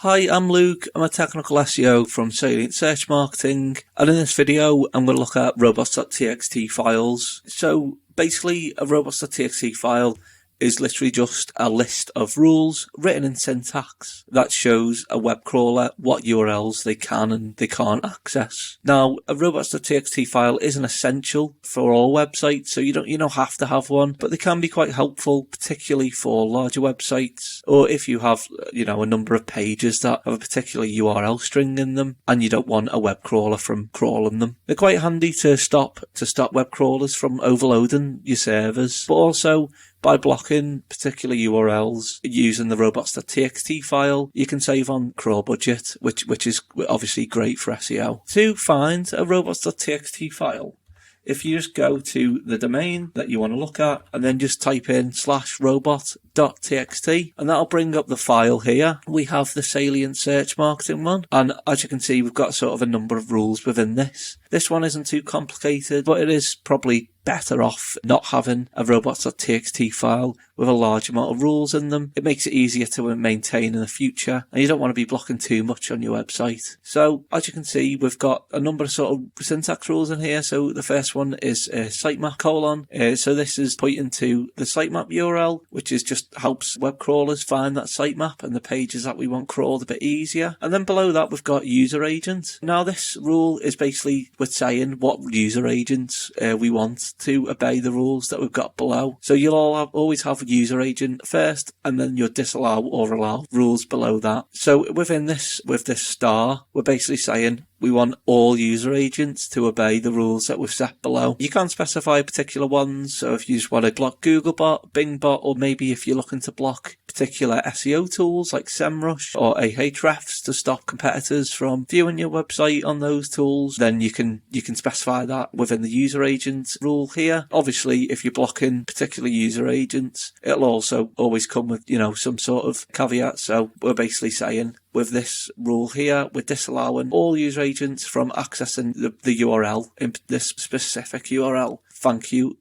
Hi, I'm Luke. I'm a technical SEO from Salient Search Marketing, and in this video I'm going to look at Robots.txt files. So basically a Robots.txt file is literally just a list of rules written in syntax that shows a web crawler what URLs they can and they can't access. Now, a robots.txt file isn't essential for all websites, so you don't have to have one, but they can be quite helpful, particularly for larger websites, or if you have, a number of pages that have a particular URL string in them and you don't want a web crawler from crawling them. They're quite handy to stop web crawlers from overloading your servers, but also by blocking particular URLs using the robots.txt file, you can save on crawl budget, which is obviously great for SEO. To find a robots.txt file, if you just go to the domain that you want to look at and then just type in /robot.txt, and that'll bring up the file here. We have the Salient Search Marketing one, and as you can see, we've got sort of a number of rules within this. This one isn't too complicated, but it is probably better off not having a robots.txt file with a large amount of rules in them. It makes it easier to maintain in the future, and you don't want to be blocking too much on your website. So as you can see, we've got a number of sort of syntax rules in here. So the first one is sitemap : so this is pointing to the sitemap URL, which is just helps web crawlers find that sitemap and the pages that we want crawled a bit easier. And then below that, we've got user agent. Now this rule is basically we're saying what user agents we want to obey the rules that we've got below. So you'll always have user agent first, and then you'll disallow or allow rules below that. So within this, with this star, we're basically saying we want all user agents to obey the rules that we've set below. You can specify particular ones, so if you just want to block Googlebot, Bingbot, or maybe if you're looking to block particular SEO tools like SEMrush or Ahrefs to stop competitors from viewing your website on those tools, then you can specify that within the user agent rule here. Obviously, if you're blocking particular user agents, it'll also always come with, some sort of caveat. So we're basically saying with this rule here, we're disallowing all user agents from accessing the URL, in this specific URL, thank-you,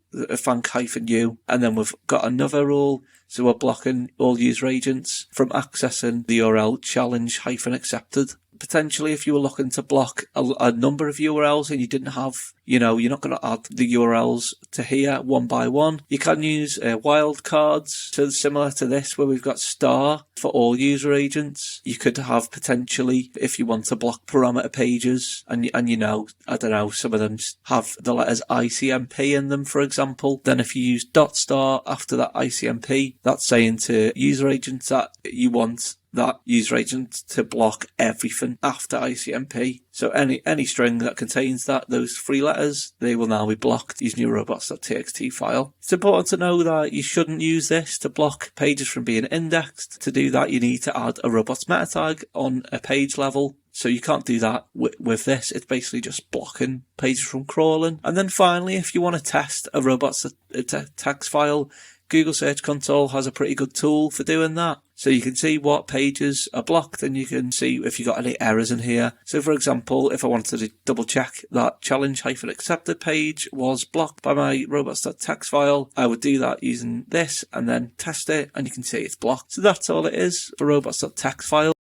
and then we've got another rule, so we're blocking all user agents from accessing the URL challenge-accepted. Potentially, if you were looking to block a number of URLs and you didn't have, you're not going to add the URLs to here one by one, you can use wildcards. So similar to this, where we've got star for all user agents. You could have potentially, if you want to block parameter pages, and some of them have the letters ICMP in them, for example. Then if you use .star after that ICMP, that's saying to user agents that you want that user agent to block everything after ICMP. So any string that contains those three letters, they will now be blocked using your robots.txt file. It's important to know that you shouldn't use this to block pages from being indexed. To do that, you need to add a robots meta tag on a page level. So you can't do that with this. It's basically just blocking pages from crawling. And then finally, if you want to test a robots.txt file, Google Search Console has a pretty good tool for doing that. So you can see what pages are blocked, and you can see if you got any errors in here. So for example, if I wanted to double check that challenge-accepted page was blocked by my robots.txt file, I would do that using this and then test it, and you can see it's blocked. So that's all it is for robots.txt file.